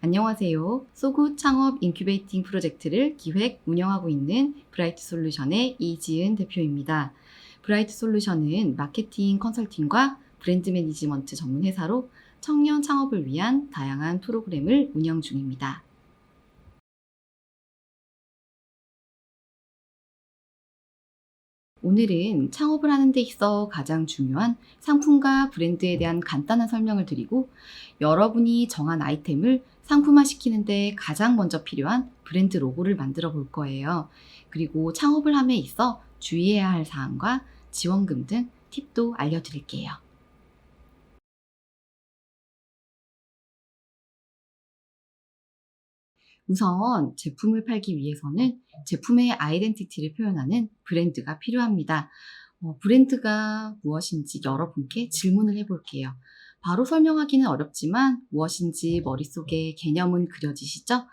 안녕하세요. 소구 창업 인큐베이팅 프로젝트를 기획, 운영하고 있는 브라이트 솔루션의 이지은 대표입니다. 브라이트 솔루션은 마케팅 컨설팅과 브랜드 매니지먼트 전문 회사로 청년 창업을 위한 다양한 프로그램을 운영 중입니다. 오늘은 창업을 하는 데 있어 가장 중요한 상품과 브랜드에 대한 간단한 설명을 드리고 여러분이 정한 아이템을 상품화시키는 데 가장 먼저 필요한 브랜드 로고를 만들어 볼 거예요. 그리고 창업을 함에 있어 주의해야 할 사항과 지원금 등 팁도 알려드릴게요. 우선 제품을 팔기 위해서는 제품의 아이덴티티를 표현하는 브랜드가 필요합니다. 브랜드가 무엇인지 여러분께 질문을 해볼게요. 바로 설명하기는 어렵지만 무엇인지 머릿속에 개념은 그려지시죠?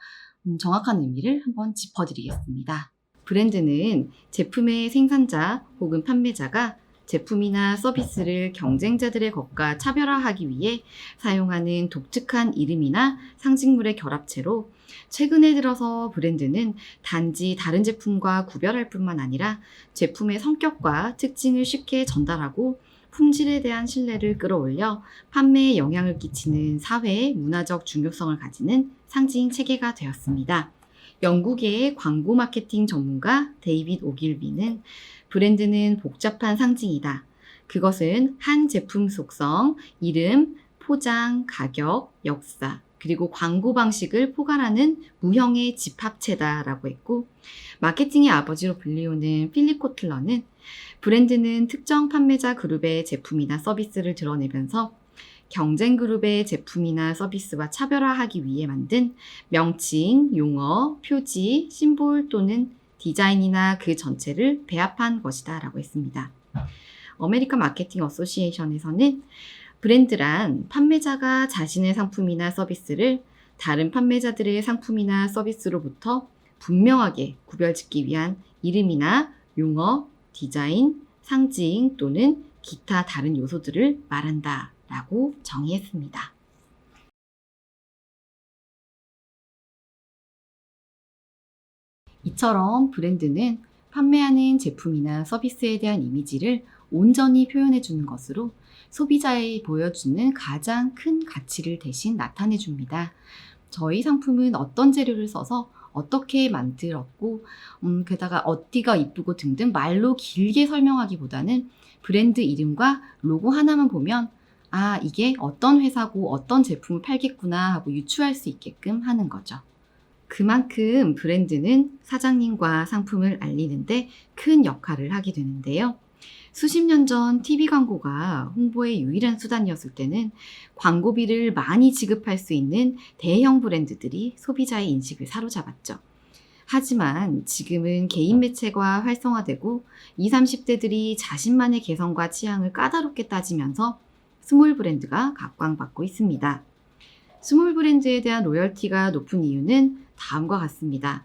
정확한 의미를 한번 짚어드리겠습니다. 브랜드는 제품의 생산자 혹은 판매자가 제품이나 서비스를 경쟁자들의 것과 차별화하기 위해 사용하는 독특한 이름이나 상징물의 결합체로 최근에 들어서 브랜드는 단지 다른 제품과 구별할 뿐만 아니라 제품의 성격과 특징을 쉽게 전달하고 품질에 대한 신뢰를 끌어올려 판매에 영향을 끼치는 사회의 문화적 중요성을 가지는 상징 체계가 되었습니다. 영국의 광고 마케팅 전문가 데이빗 오길비는 브랜드는 복잡한 상징이다. 그것은 한 제품 속성, 이름, 포장, 가격, 역사, 그리고 광고 방식을 포괄하는 무형의 집합체다라고 했고, 마케팅의 아버지로 불리우는 필립 코틀러는 브랜드는 특정 판매자 그룹의 제품이나 서비스를 드러내면서 경쟁 그룹의 제품이나 서비스와 차별화하기 위해 만든 명칭, 용어, 표지, 심볼 또는 디자인이나 그 전체를 배합한 것이다 라고 했습니다. 어메리칸 마케팅 어소시에이션에서는 브랜드란 판매자가 자신의 상품이나 서비스를 다른 판매자들의 상품이나 서비스로부터 분명하게 구별짓기 위한 이름이나 용어, 디자인, 상징 또는 기타 다른 요소들을 말한다 라고 정의했습니다. 이처럼 브랜드는 판매하는 제품이나 서비스에 대한 이미지를 온전히 표현해 주는 것으로 소비자에 보여주는 가장 큰 가치를 대신 나타내 줍니다. 저희 상품은 어떤 재료를 써서 어떻게 만들었고, 게다가 어디가 이쁘고 등등 말로 길게 설명하기보다는 브랜드 이름과 로고 하나만 보면 아, 이게 어떤 회사고 어떤 제품을 팔겠구나 하고 유추할 수 있게끔 하는 거죠. 그만큼 브랜드는 사장님과 상품을 알리는데 큰 역할을 하게 되는데요. 수십 년 전 TV 광고가 홍보의 유일한 수단이었을 때는 광고비를 많이 지급할 수 있는 대형 브랜드들이 소비자의 인식을 사로잡았죠. 하지만 지금은 개인 매체가 활성화되고 20, 30대들이 자신만의 개성과 취향을 까다롭게 따지면서 스몰 브랜드가 각광받고 있습니다. 스몰 브랜드에 대한 로열티가 높은 이유는 다음과 같습니다.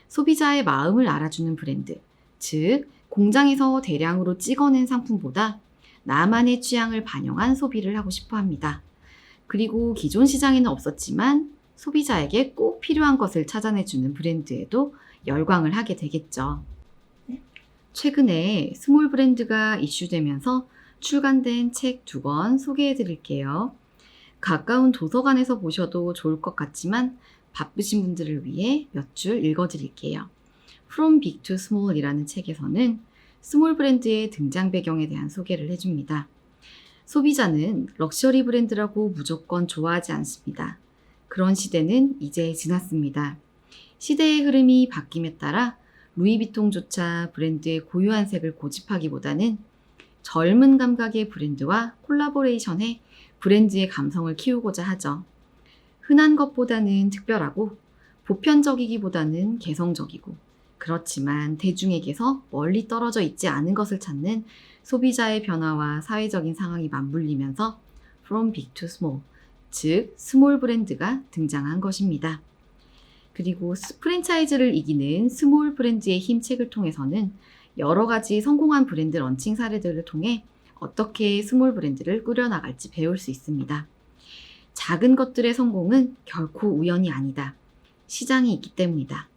소비자의 마음을 알아주는 브랜드, 즉 공장에서 대량으로 찍어낸 상품보다 나만의 취향을 반영한 소비를 하고 싶어 합니다. 그리고 기존 시장에는 없었지만 소비자에게 꼭 필요한 것을 찾아내주는 브랜드에도 열광을 하게 되겠죠. 최근에 스몰 브랜드가 이슈되면서 출간된 책 2권 소개해 드릴게요. 가까운 도서관에서 보셔도 좋을 것 같지만 바쁘신 분들을 위해 몇 줄 읽어 드릴게요. From Big to Small 이라는 책에서는 스몰 브랜드의 등장 배경에 대한 소개를 해줍니다. 소비자는 럭셔리 브랜드라고 무조건 좋아하지 않습니다. 그런 시대는 이제 지났습니다. 시대의 흐름이 바뀜에 따라 루이비통조차 브랜드의 고유한 색을 고집하기보다는 젊은 감각의 브랜드와 콜라보레이션해 브랜드의 감성을 키우고자 하죠. 흔한 것보다는 특별하고 보편적이기보다는 개성적이고 그렇지만 대중에게서 멀리 떨어져 있지 않은 것을 찾는 소비자의 변화와 사회적인 상황이 맞물리면서 From Big to Small, 즉 스몰 브랜드가 등장한 것입니다. 그리고 프랜차이즈를 이기는 스몰 브랜드의 힘 책을 통해서는 여러 가지 성공한 브랜드 런칭 사례들을 통해 어떻게 스몰 브랜드를 꾸려나갈지 배울 수 있습니다. 작은 것들의 성공은 결코 우연이 아니다. 시장이 있기 때문이다.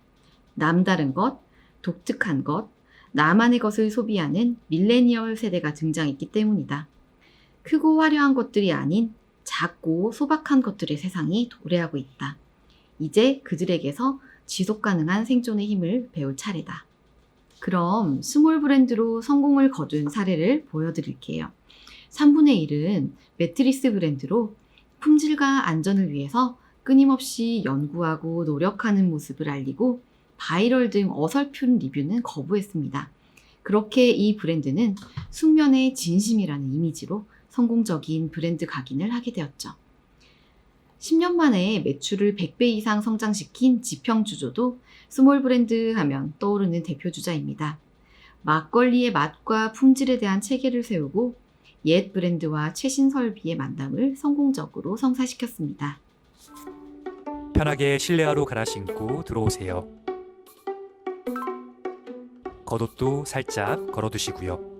남다른 것, 독특한 것, 나만의 것을 소비하는 밀레니얼 세대가 등장했기 때문이다. 크고 화려한 것들이 아닌 작고 소박한 것들의 세상이 도래하고 있다. 이제 그들에게서 지속 가능한 생존의 힘을 배울 차례다. 그럼 스몰 브랜드로 성공을 거둔 사례를 보여드릴게요. 3분의 1은 매트리스 브랜드로 품질과 안전을 위해서 끊임없이 연구하고 노력하는 모습을 알리고 바이럴 등 어설픈 리뷰는 거부했습니다. 그렇게 이 브랜드는 숙면의 진심이라는 이미지로 성공적인 브랜드 각인을 하게 되었죠. 10년 만에 매출을 100배 이상 성장시킨 지평주조도 스몰 브랜드 하면 떠오르는 대표주자입니다. 막걸리의 맛과 품질에 대한 체계를 세우고 옛 브랜드와 최신 설비의 만남을 성공적으로 성사시켰습니다. 편하게 실내화로 갈아 신고 들어오세요. 겉옷도 살짝 걸어두시고요.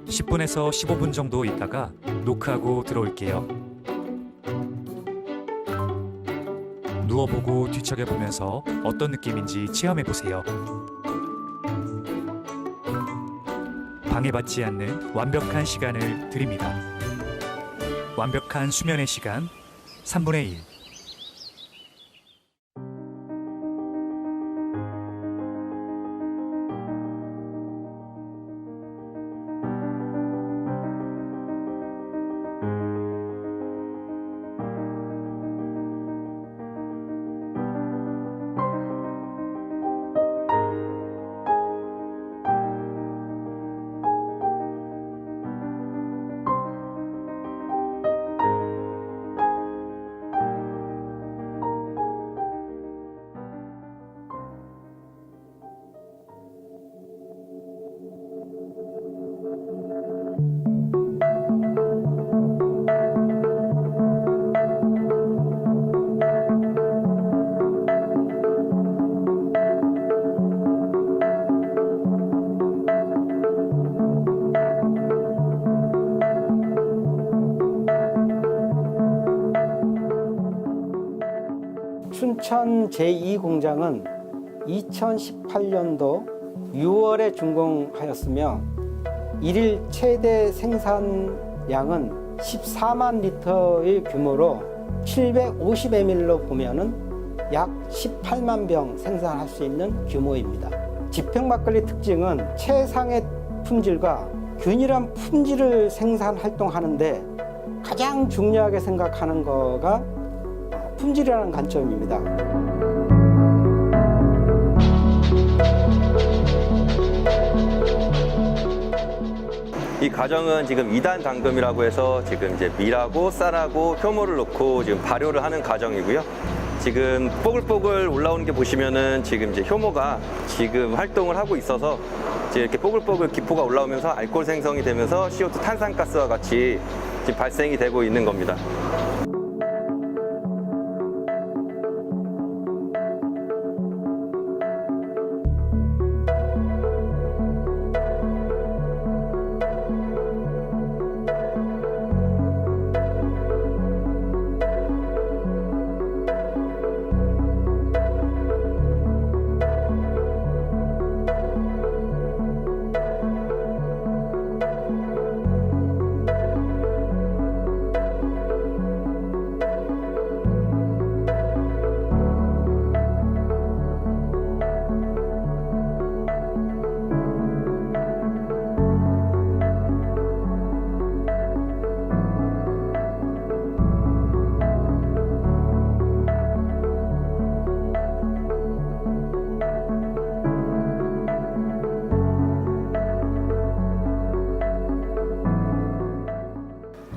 10분에서 15분 정도 있다가 노크하고 들어올게요. 누워보고 뒤척여보면서 어떤 느낌인지 체험해보세요. 방해받지 않는 완벽한 시간을 드립니다. 완벽한 수면의 시간 3분의 1. 춘천 제2공장은 2018년도 6월에 준공하였으며 일일 최대 생산량은 14만 리터의 규모로 750ml로 보면은 약 18만 병 생산할 수 있는 규모입니다. 지평 막걸리 특징은 최상의 품질과 균일한 품질을 생산 활동하는데 가장 중요하게 생각하는 거가 품질이라는 관점입니다. 이 과정은 지금 2단 담금이라고 해서 지금 이제 밀하고 쌀하고 효모를 넣고 지금 발효를 하는 과정이고요. 지금 뽀글뽀글 올라오는 게 보시면은 지금 이제 효모가 지금 활동을 하고 있어서 이제 이렇게 뽀글뽀글 기포가 올라오면서 알코올 생성이 되면서 CO2 탄산가스와 같이 지금 발생이 되고 있는 겁니다.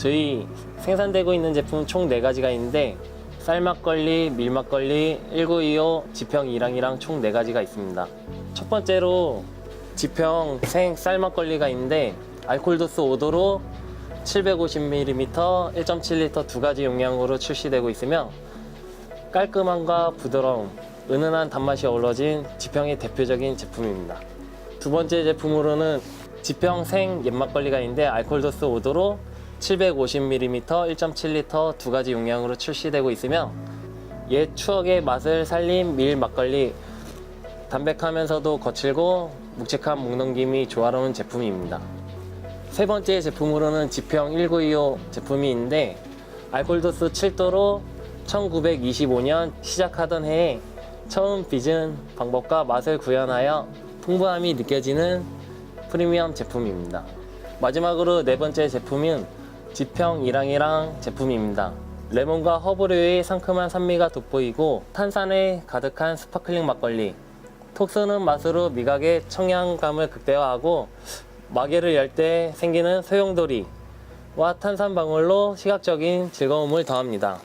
저희 생산되고 있는 제품은 총 4가지가 있는데 쌀막걸리, 밀막걸리, 1925, 지평 이랑이랑 총 4가지가 있습니다. 첫 번째로 지평 생 쌀막걸리가 있는데 알코올 도수 5도로 750ml, 1.7L 2가지 용량으로 출시되고 있으며 깔끔함과 부드러움, 은은한 단맛이 어우러진 지평의 대표적인 제품입니다. 두 번째 제품으로는 지평 생 옛막걸리가 있는데 알코올 도수 5도로 750ml, 1.7L 두 가지 용량으로 출시되고 있으며 옛 추억의 맛을 살린 밀 막걸리, 담백하면서도 거칠고 묵직한 목넘김이 조화로운 제품입니다. 세 번째 제품으로는 지평 1925 제품이 있는데 알코올 도수 7도로 1925년 시작하던 해에 처음 빚은 방법과 맛을 구현하여 풍부함이 느껴지는 프리미엄 제품입니다. 마지막으로 네 번째 제품은 지평 이랑이랑 제품입니다. 레몬과 허브류의 상큼한 산미가 돋보이고 탄산에 가득한 스파클링 막걸리, 톡 쏘는 맛으로 미각의 청량감을 극대화하고 마개를 열 때 생기는 소용돌이와 탄산 방울로 시각적인 즐거움을 더합니다.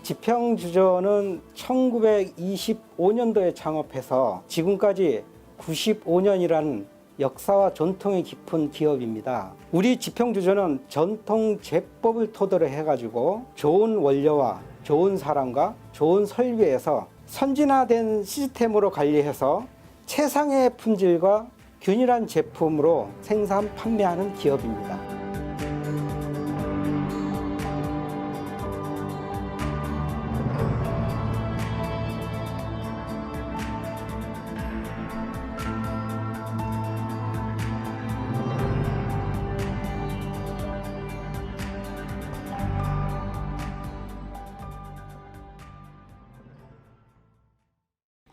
지평주전은 1925년도에 창업해서 지금까지 95년이라는 역사와 전통이 깊은 기업입니다. 우리 지평주전은 전통 제법을 토대로 해가지고 좋은 원료와 좋은 사람과 좋은 설비에서 선진화된 시스템으로 관리해서 최상의 품질과 균일한 제품으로 생산 판매하는 기업입니다.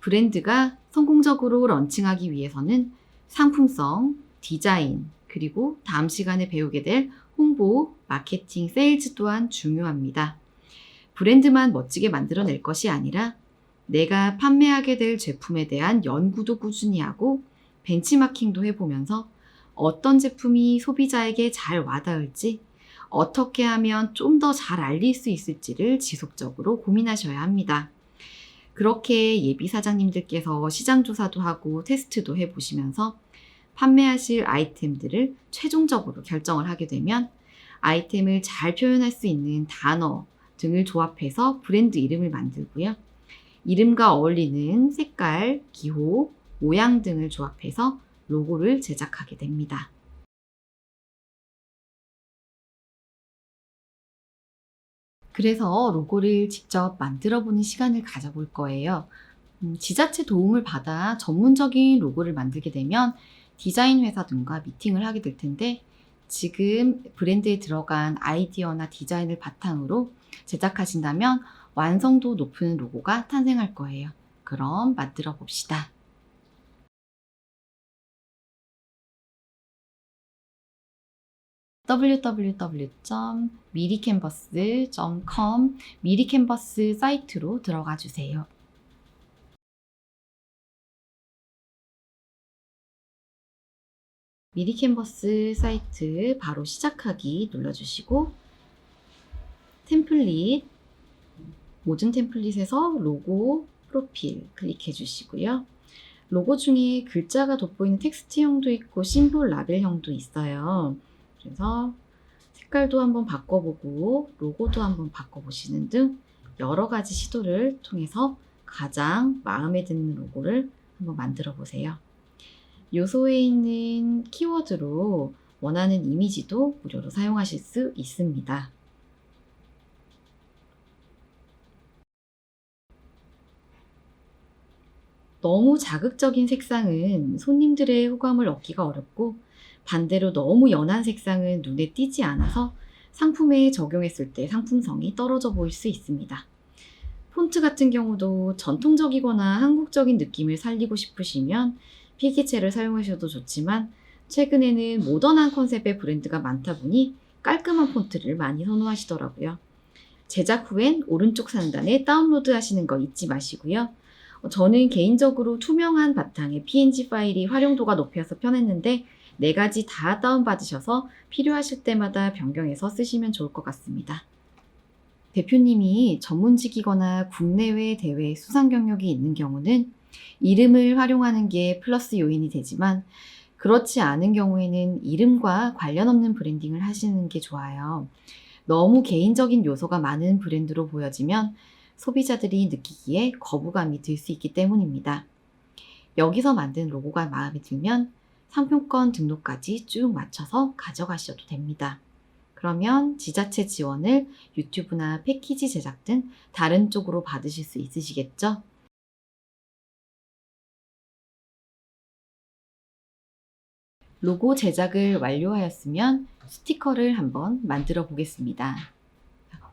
브랜드가 성공적으로 런칭하기 위해서는 상품성, 디자인, 그리고 다음 시간에 배우게 될 홍보, 마케팅, 세일즈 또한 중요합니다. 브랜드만 멋지게 만들어낼 것이 아니라 내가 판매하게 될 제품에 대한 연구도 꾸준히 하고 벤치마킹도 해보면서 어떤 제품이 소비자에게 잘 와닿을지, 어떻게 하면 좀 더 잘 알릴 수 있을지를 지속적으로 고민하셔야 합니다. 그렇게 예비 사장님들께서 시장 조사도 하고 테스트도 해보시면서 판매하실 아이템들을 최종적으로 결정을 하게 되면 아이템을 잘 표현할 수 있는 단어 등을 조합해서 브랜드 이름을 만들고요. 이름과 어울리는 색깔, 기호, 모양 등을 조합해서 로고를 제작하게 됩니다. 그래서 로고를 직접 만들어보는 시간을 가져볼 거예요. 지자체 도움을 받아 전문적인 로고를 만들게 되면 디자인 회사 등과 미팅을 하게 될 텐데 지금 브랜드에 들어간 아이디어나 디자인을 바탕으로 제작하신다면 완성도 높은 로고가 탄생할 거예요. 그럼 만들어 봅시다. www.miricanvas.com 미리캔버스 사이트로 들어가 주세요. 미리캔버스 사이트 바로 시작하기 눌러주시고 템플릿, 모든 템플릿에서 로고, 프로필 클릭해 주시고요. 로고 중에 글자가 돋보이는 텍스트형도 있고 심볼 라벨형도 있어요. 그래서 색깔도 한번 바꿔보고 로고도 한번 바꿔보시는 등 여러 가지 시도를 통해서 가장 마음에 드는 로고를 한번 만들어 보세요. 요소에 있는 키워드로 원하는 이미지도 무료로 사용하실 수 있습니다. 너무 자극적인 색상은 손님들의 호감을 얻기가 어렵고 반대로 너무 연한 색상은 눈에 띄지 않아서 상품에 적용했을 때 상품성이 떨어져 보일 수 있습니다. 폰트 같은 경우도 전통적이거나 한국적인 느낌을 살리고 싶으시면 필기체를 사용하셔도 좋지만 최근에는 모던한 컨셉의 브랜드가 많다 보니 깔끔한 폰트를 많이 선호하시더라고요. 제작 후엔 오른쪽 상단에 다운로드 하시는 거 잊지 마시고요. 저는 개인적으로 투명한 바탕에 PNG 파일이 활용도가 높아서 편했는데 4가지 다 다운받으셔서 필요하실 때마다 변경해서 쓰시면 좋을 것 같습니다. 대표님이 전문직이거나 국내외 대회 수상 경력이 있는 경우는 이름을 활용하는 게 플러스 요인이 되지만 그렇지 않은 경우에는 이름과 관련 없는 브랜딩을 하시는 게 좋아요. 너무 개인적인 요소가 많은 브랜드로 보여지면 소비자들이 느끼기에 거부감이 들 수 있기 때문입니다. 여기서 만든 로고가 마음에 들면 상품권 등록까지 쭉 맞춰서 가져가셔도 됩니다. 그러면 지자체 지원을 유튜브나 패키지 제작 등 다른 쪽으로 받으실 수 있으시겠죠? 로고 제작을 완료하였으면 스티커를 한번 만들어 보겠습니다.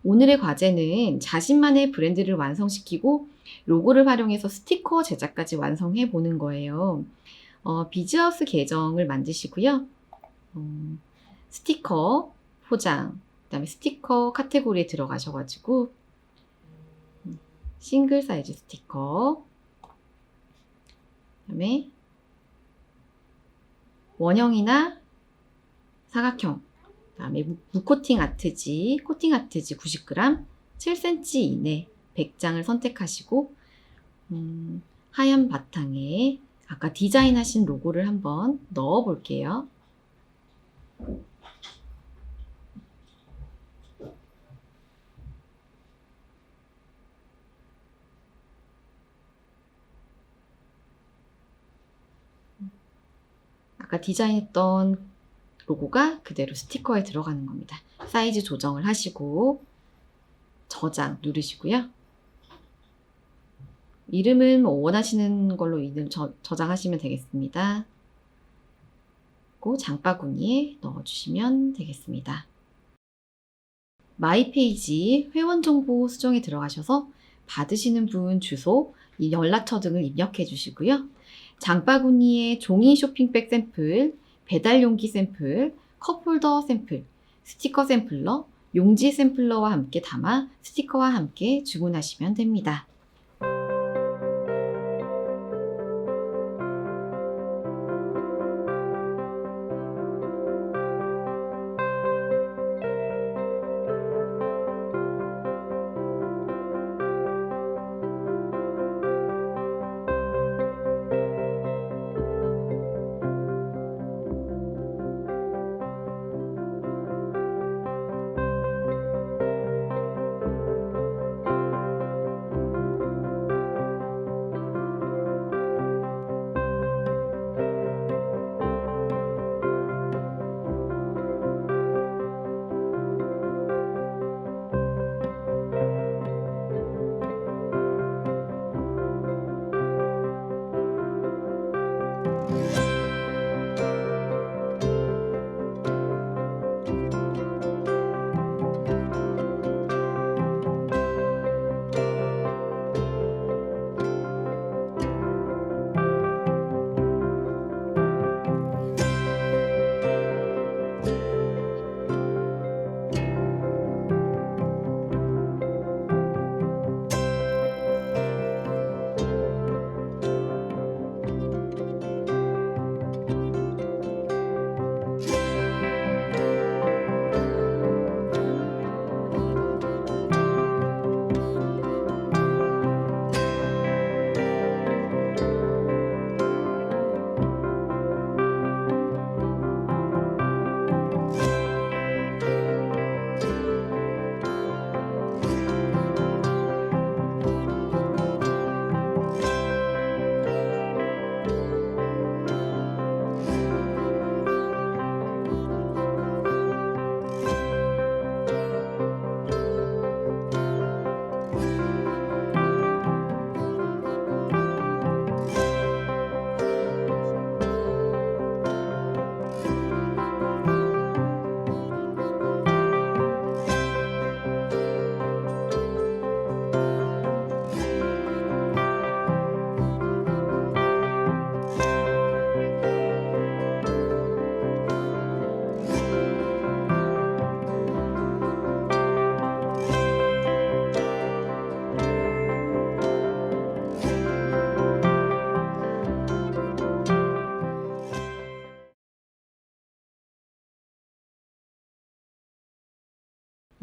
오늘의 과제는 자신만의 브랜드를 완성시키고 로고를 활용해서 스티커 제작까지 완성해 보는 거예요. 비즈하우스 계정을 만드시고요. 스티커 포장, 그다음에 스티커 카테고리에 들어가셔가지고 싱글 사이즈 스티커, 그다음에 원형이나 사각형, 그다음에 무코팅 아트지, 코팅 아트지 90g, 7cm 이내 100장을 선택하시고 하얀 바탕에 아까 디자인하신 로고를 한번 넣어 볼게요. 아까 디자인했던 로고가 그대로 스티커에 들어가는 겁니다. 사이즈 조정을 하시고 저장 누르시고요. 이름은 원하시는 걸로 이름 저장하시면 되겠습니다. 그리고 장바구니에 넣어주시면 되겠습니다. 마이 페이지 회원 정보 수정에 들어가셔서 받으시는 분 주소, 연락처 등을 입력해 주시고요. 장바구니에 종이 쇼핑백 샘플, 배달 용기 샘플, 컵홀더 샘플, 스티커 샘플러, 용지 샘플러와 함께 담아 스티커와 함께 주문하시면 됩니다.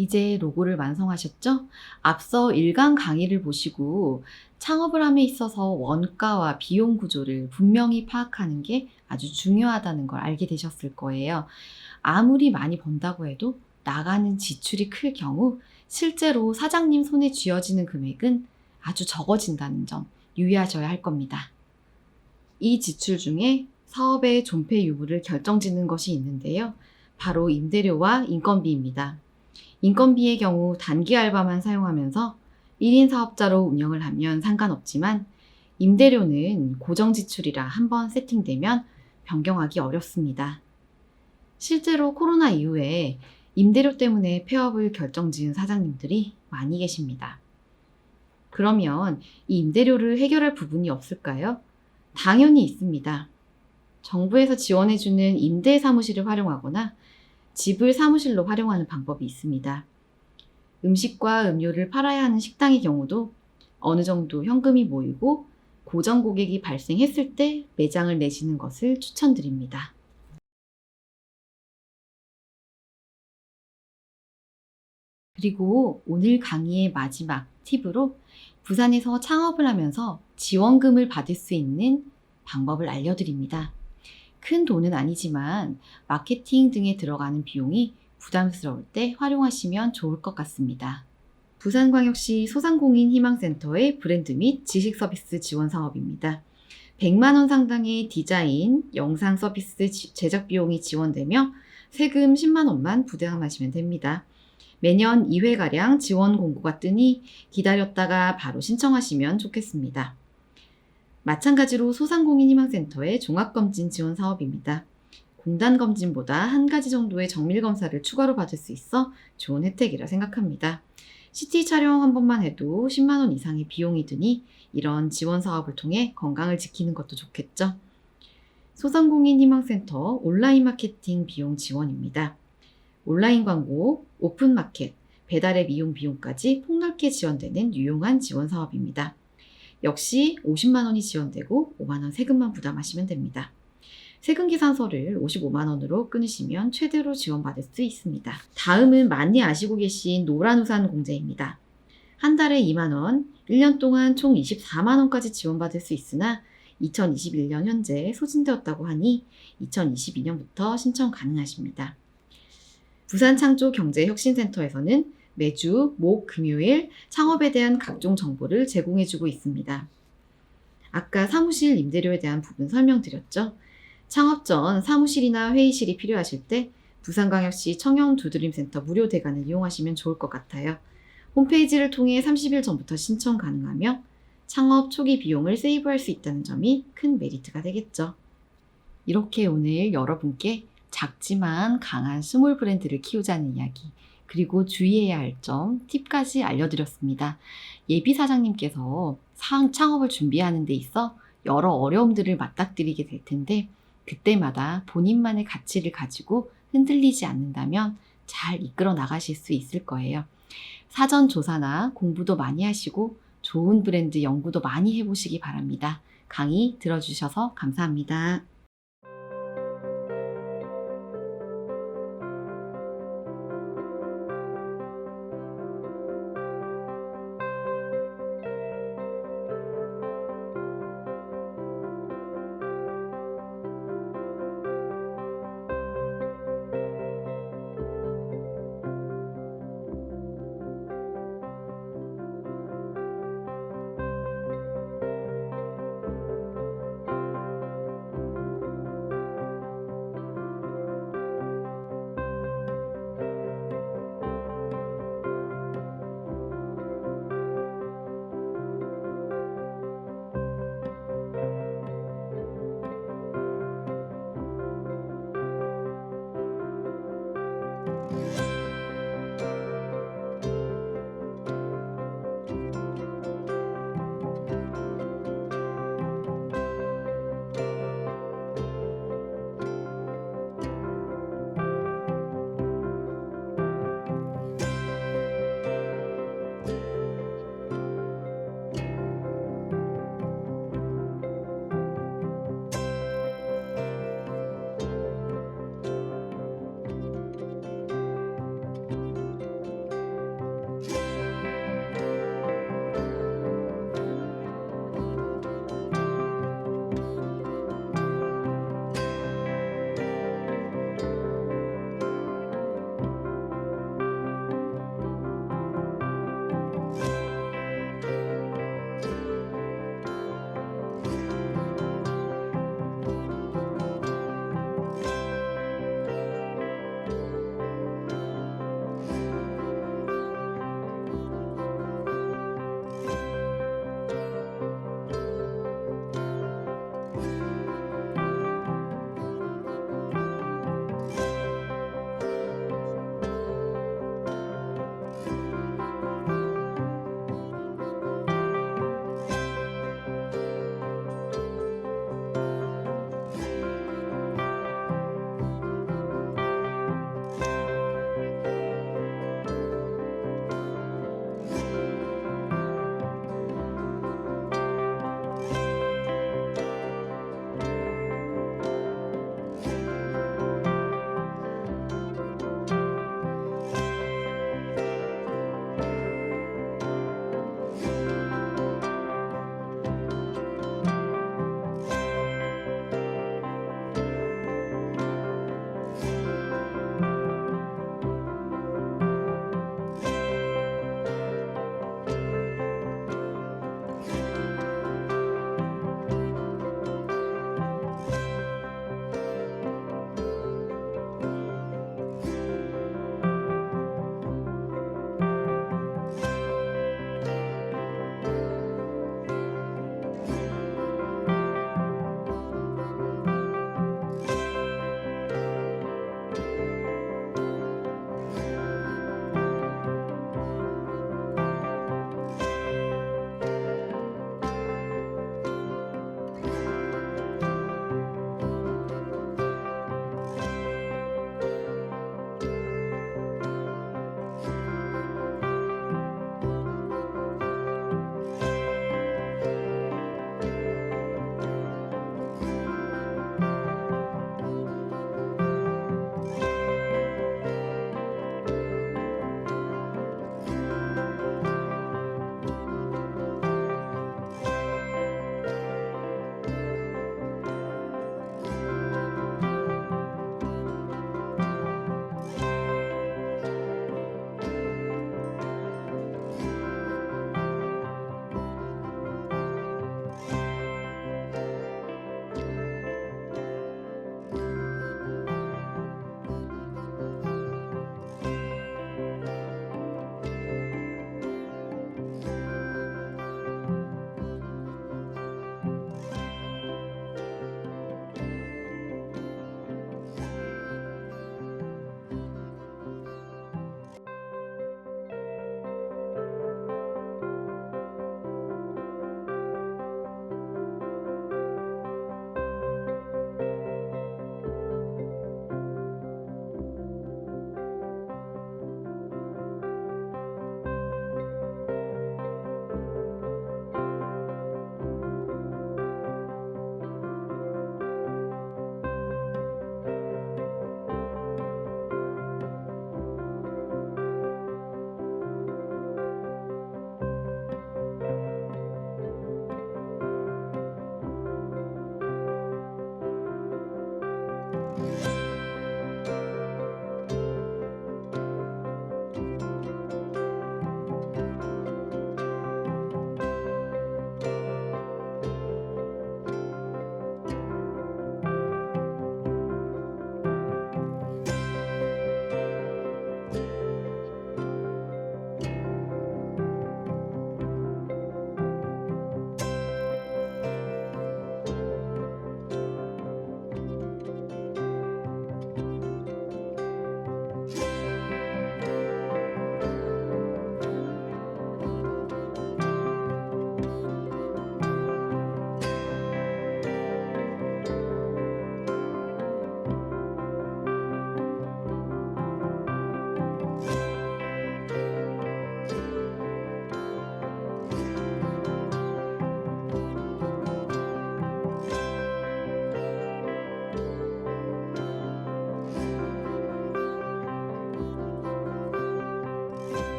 이제 로고를 완성하셨죠? 앞서 일강 강의를 보시고 창업을 함에 있어서 원가와 비용 구조를 분명히 파악하는 게 아주 중요하다는 걸 알게 되셨을 거예요. 아무리 많이 번다고 해도 나가는 지출이 클 경우 실제로 사장님 손에 쥐어지는 금액은 아주 적어진다는 점 유의하셔야 할 겁니다. 이 지출 중에 사업의 존폐 유무를 결정짓는 것이 있는데요. 바로 임대료와 인건비입니다. 인건비의 경우 단기 알바만 사용하면서 1인 사업자로 운영을 하면 상관없지만 임대료는 고정 지출이라 한번 세팅되면 변경하기 어렵습니다. 실제로 코로나 이후에 임대료 때문에 폐업을 결정지은 사장님들이 많이 계십니다. 그러면 이 임대료를 해결할 부분이 없을까요? 당연히 있습니다. 정부에서 지원해주는 임대 사무실을 활용하거나 집을 사무실로 활용하는 방법이 있습니다. 음식과 음료를 팔아야 하는 식당의 경우도 어느 정도 현금이 모이고 고정 고객이 발생했을 때 매장을 내시는 것을 추천드립니다. 그리고 오늘 강의의 마지막 팁으로 부산에서 창업을 하면서 지원금을 받을 수 있는 방법을 알려드립니다. 큰 돈은 아니지만 마케팅 등에 들어가는 비용이 부담스러울 때 활용하시면 좋을 것 같습니다. 부산광역시 소상공인 희망센터의 브랜드 및 지식 서비스 지원 사업입니다. 100만 원 상당의 디자인, 영상 서비스 제작 비용이 지원되며 세금 10만 원만 부담하시면 됩니다. 매년 2회가량 지원 공고가 뜨니 기다렸다가 바로 신청하시면 좋겠습니다. 마찬가지로 소상공인 희망센터의 종합검진 지원 사업입니다. 공단 검진보다 한 가지 정도의 정밀 검사를 추가로 받을 수 있어 좋은 혜택이라 생각합니다. CT 촬영 한 번만 해도 10만 원 이상의 비용이 드니 이런 지원 사업을 통해 건강을 지키는 것도 좋겠죠. 소상공인 희망센터 온라인 마케팅 비용 지원입니다. 온라인 광고, 오픈마켓, 배달앱 이용 비용까지 폭넓게 지원되는 유용한 지원 사업입니다. 역시 50만 원이 지원되고 5만 원 세금만 부담하시면 됩니다. 세금 계산서를 55만 원으로 끊으시면 최대로 지원받을 수 있습니다. 다음은 많이 아시고 계신 노란우산 공제입니다. 한 달에 2만 원, 1년 동안 총 24만 원까지 지원받을 수 있으나 2021년 현재 소진되었다고 하니 2022년부터 신청 가능하십니다. 부산창조경제혁신센터에서는 매주 목, 금요일 창업에 대한 각종 정보를 제공해주고 있습니다. 아까 사무실 임대료에 대한 부분 설명드렸죠? 창업 전 사무실이나 회의실이 필요하실 때 부산광역시 청년두드림센터 무료 대관을 이용하시면 좋을 것 같아요. 홈페이지를 통해 30일 전부터 신청 가능하며 창업 초기 비용을 세이브할 수 있다는 점이 큰 메리트가 되겠죠. 이렇게 오늘 여러분께 작지만 강한 스몰 브랜드를 키우자는 이야기, 그리고 주의해야 할 점, 팁까지 알려드렸습니다. 예비 사장님께서 창업을 준비하는 데 있어 여러 어려움들을 맞닥뜨리게 될 텐데 그때마다 본인만의 가치를 가지고 흔들리지 않는다면 잘 이끌어 나가실 수 있을 거예요. 사전 조사나 공부도 많이 하시고 좋은 브랜드 연구도 많이 해보시기 바랍니다. 강의 들어주셔서 감사합니다.